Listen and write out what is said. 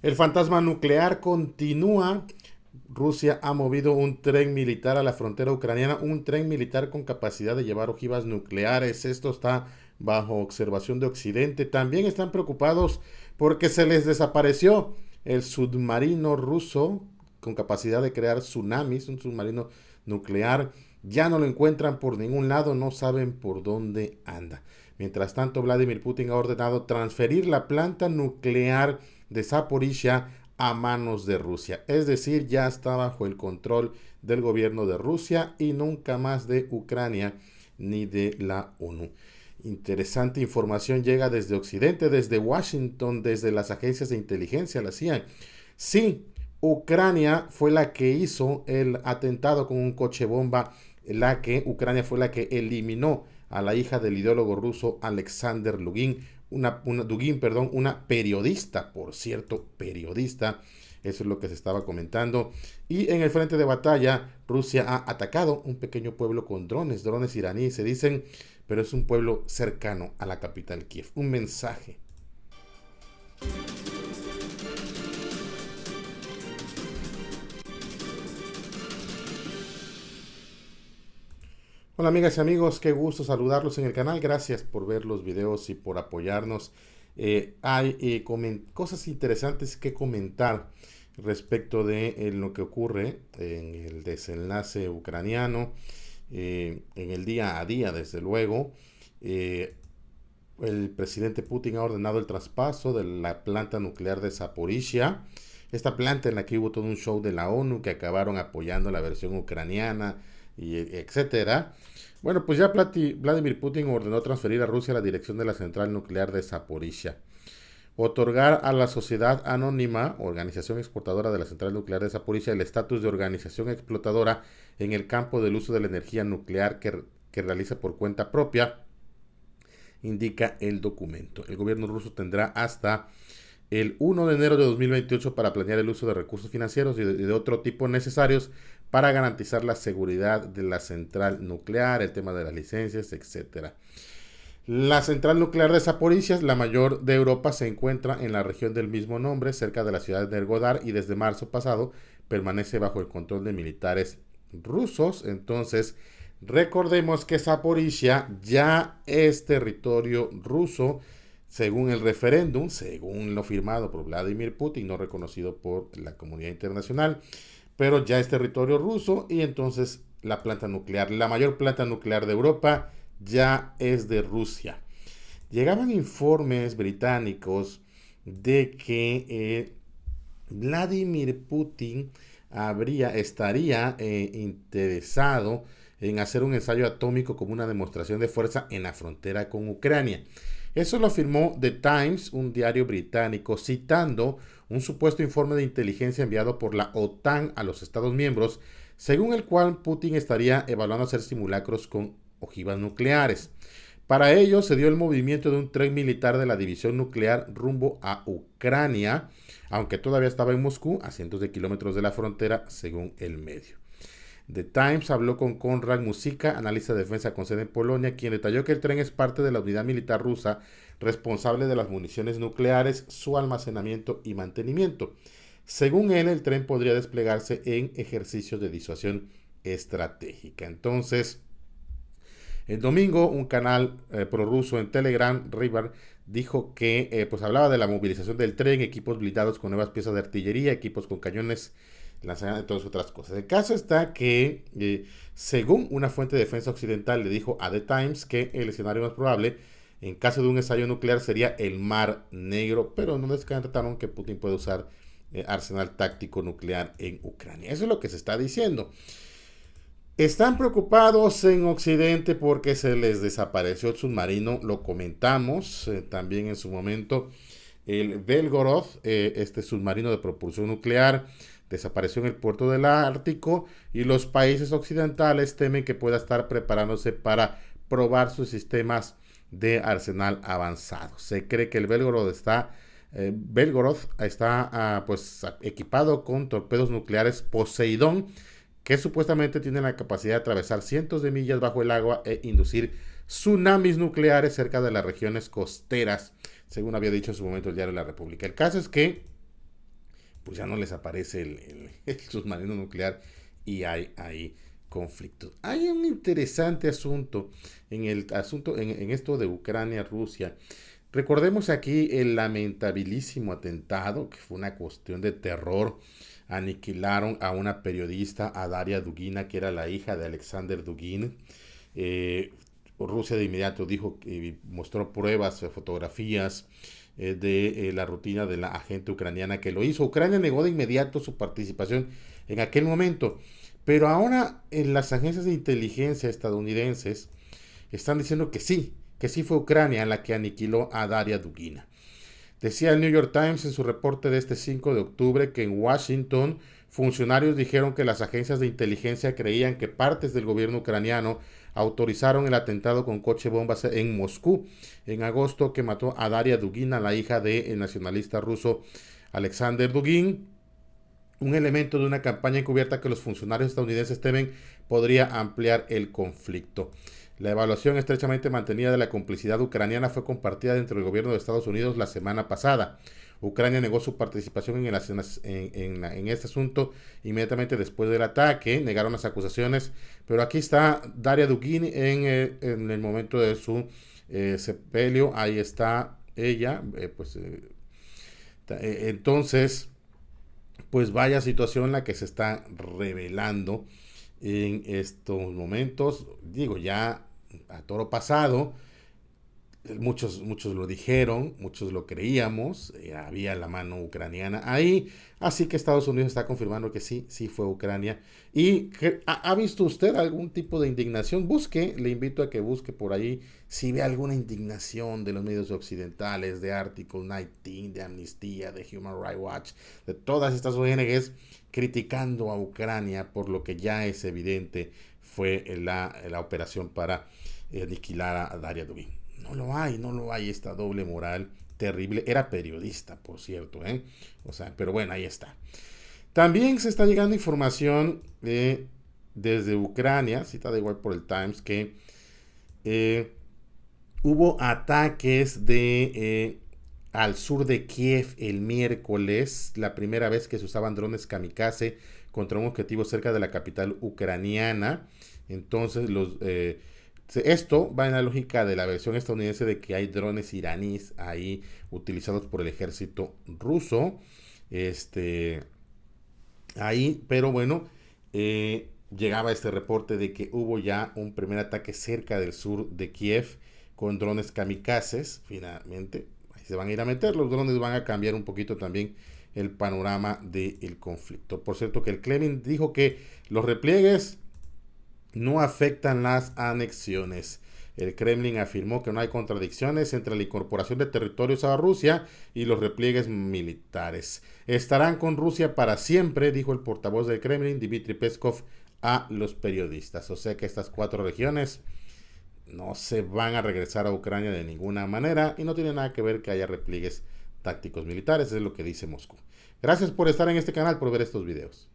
El fantasma nuclear continúa. Rusia ha movido un tren militar a la frontera ucraniana, un tren militar con capacidad de llevar ojivas nucleares. Esto está bajo observación de Occidente. También están preocupados porque se les desapareció el submarino ruso con capacidad de crear tsunamis, un submarino nuclear. Ya no lo encuentran por ningún lado, no saben por dónde anda. Mientras tanto, Vladimir Putin ha ordenado transferir la planta nuclear de Zaporizhia a manos de Rusia. Es decir, ya está bajo el control del gobierno de Rusia y nunca más de Ucrania ni de la ONU. Interesante información llega desde Occidente, desde Washington, desde las agencias de inteligencia, la CIA. Sí, Ucrania fue la que hizo el atentado con un coche bomba, Ucrania fue la que eliminó a la hija del ideólogo ruso Alexander Dugin, una periodista, por cierto, periodista. Eso es lo que se estaba comentando. Y en el frente de batalla, Rusia ha atacado un pequeño pueblo con drones iraníes, se dicen, pero es un pueblo cercano a la capital Kiev. Un mensaje. Hola amigas y amigos, qué gusto saludarlos en el canal. Gracias por ver los videos y por apoyarnos. Hay cosas interesantes que comentar respecto de lo que ocurre en el desenlace ucraniano, en el día a día, desde luego. Eh, el presidente Putin ha ordenado el traspaso de la planta nuclear de Zaporizhia, esta planta en la que hubo todo un show de la ONU que acabaron apoyando la versión ucraniana, y etcétera. Bueno, pues ya Vladimir Putin ordenó transferir a Rusia la dirección de la central nuclear de Zaporizhia, otorgar a la sociedad anónima, organización exportadora de la central nuclear de Zaporizhia, el estatus de organización explotadora en el campo del uso de la energía nuclear que realiza por cuenta propia, indica el documento. El gobierno ruso tendrá hasta el 1 de enero de 2028 para planear el uso de recursos financieros y de otro tipo necesarios para garantizar la seguridad de la central nuclear, el tema de las licencias, etcétera. La central nuclear de Zaporizhia, la mayor de Europa, se encuentra en la región del mismo nombre, cerca de la ciudad de Nergodar, y desde marzo pasado permanece bajo el control de militares rusos. Entonces, recordemos que Zaporizhia ya es territorio ruso, según el referéndum, según lo firmado por Vladimir Putin, no reconocido por la comunidad internacional, pero ya es territorio ruso y entonces la planta nuclear, la mayor planta nuclear de Europa, ya es de Rusia. Llegaban informes británicos de que Vladimir Putin estaría interesado en hacer un ensayo atómico como una demostración de fuerza en la frontera con Ucrania. Eso lo afirmó The Times, un diario británico, citando un supuesto informe de inteligencia enviado por la OTAN a los Estados miembros, según el cual Putin estaría evaluando hacer simulacros con ojivas nucleares. Para ello se dio el movimiento de un tren militar de la división nuclear rumbo a Ucrania, aunque todavía estaba en Moscú, a cientos de kilómetros de la frontera, según el medio. The Times habló con Konrad Muzyka, analista de defensa con sede en Polonia, quien detalló que el tren es parte de la unidad militar rusa responsable de las municiones nucleares, su almacenamiento y mantenimiento. Según él, el tren podría desplegarse en ejercicios de disuasión estratégica. Entonces, el domingo, un canal prorruso en Telegram, River, dijo que pues hablaba de la movilización del tren, equipos blindados con nuevas piezas de artillería, equipos con cañones, lanzallamas y todas otras cosas. El caso está que, según una fuente de defensa occidental, le dijo a The Times que el escenario más probable, en caso de un ensayo nuclear, sería el Mar Negro, pero no descartaron que Putin puede usar arsenal táctico nuclear en Ucrania. Eso es lo que se está diciendo. Están preocupados en Occidente porque se les desapareció el submarino, lo comentamos también en su momento. El Belgorod, este submarino de propulsión nuclear, desapareció en el puerto del Ártico y los países occidentales temen que pueda estar preparándose para probar sus sistemas de arsenal avanzado. Se cree que el Belgorod está pues equipado con torpedos nucleares Poseidón, que supuestamente tienen la capacidad de atravesar cientos de millas bajo el agua e inducir tsunamis nucleares cerca de las regiones costeras, según había dicho en su momento el diario La República. El caso es que pues ya no les aparece el submarino nuclear y hay ahí conflictos. Hay un interesante asunto en esto de Ucrania-Rusia. Recordemos aquí el lamentabilísimo atentado, que fue una cuestión de terror. Aniquilaron a una periodista, a Daria Dugina, que era la hija de Alexander Dugin. Rusia de inmediato dijo que mostró pruebas, fotografías de la rutina de la agente ucraniana que lo hizo. Ucrania negó de inmediato su participación en aquel momento, pero ahora en las agencias de inteligencia estadounidenses están diciendo que sí fue Ucrania la que aniquiló a Daria Dugina. Decía el New York Times en su reporte de este 5 de octubre que en Washington funcionarios dijeron que las agencias de inteligencia creían que partes del gobierno ucraniano autorizaron el atentado con coche bombas en Moscú en agosto que mató a Daria Dugina, la hija del nacionalista ruso Alexander Dugin, un elemento de una campaña encubierta que los funcionarios estadounidenses temen podría ampliar el conflicto. La evaluación estrechamente mantenida de la complicidad ucraniana fue compartida dentro del gobierno de Estados Unidos la semana pasada. Ucrania negó su participación en este asunto inmediatamente después del ataque, negaron las acusaciones, pero aquí está Daria Dugin en el momento de su sepelio, ahí está ella, entonces, pues vaya situación la que se está revelando en estos momentos, digo ya a toro pasado. Muchos lo dijeron, muchos lo creíamos, había la mano ucraniana ahí, así que Estados Unidos está confirmando que sí fue Ucrania. ¿Y ha visto usted algún tipo de indignación? Le invito a que busque por ahí si ve alguna indignación de los medios occidentales, de Article 19, de Amnistía, de Human Rights Watch, de todas estas ONGs criticando a Ucrania por lo que ya es evidente fue la operación para aniquilar a Daria Dugin. No lo hay esta doble moral terrible. Era periodista, por cierto, ¿eh? O sea, pero bueno, ahí está. También se está llegando información desde Ucrania, citada igual por el Times, que hubo ataques al sur de Kiev el miércoles, la primera vez que se usaban drones kamikaze contra un objetivo cerca de la capital ucraniana. Entonces, esto va en la lógica de la versión estadounidense de que hay drones iraníes ahí utilizados por el ejército ruso. Ahí, pero bueno, llegaba este reporte de que hubo ya un primer ataque cerca del sur de Kiev con drones kamikazes. Finalmente, ahí se van a ir a meter. Los drones van a cambiar un poquito también el panorama del conflicto. Por cierto, que el Kremlin dijo que los repliegues no afectan las anexiones. El Kremlin afirmó que no hay contradicciones entre la incorporación de territorios a Rusia y los repliegues militares. Estarán con Rusia para siempre, dijo el portavoz del Kremlin, Dmitry Peskov, a los periodistas. O sea que estas 4 regiones no se van a regresar a Ucrania de ninguna manera y no tiene nada que ver que haya repliegues tácticos militares, es lo que dice Moscú. Gracias por estar en este canal, por ver estos videos.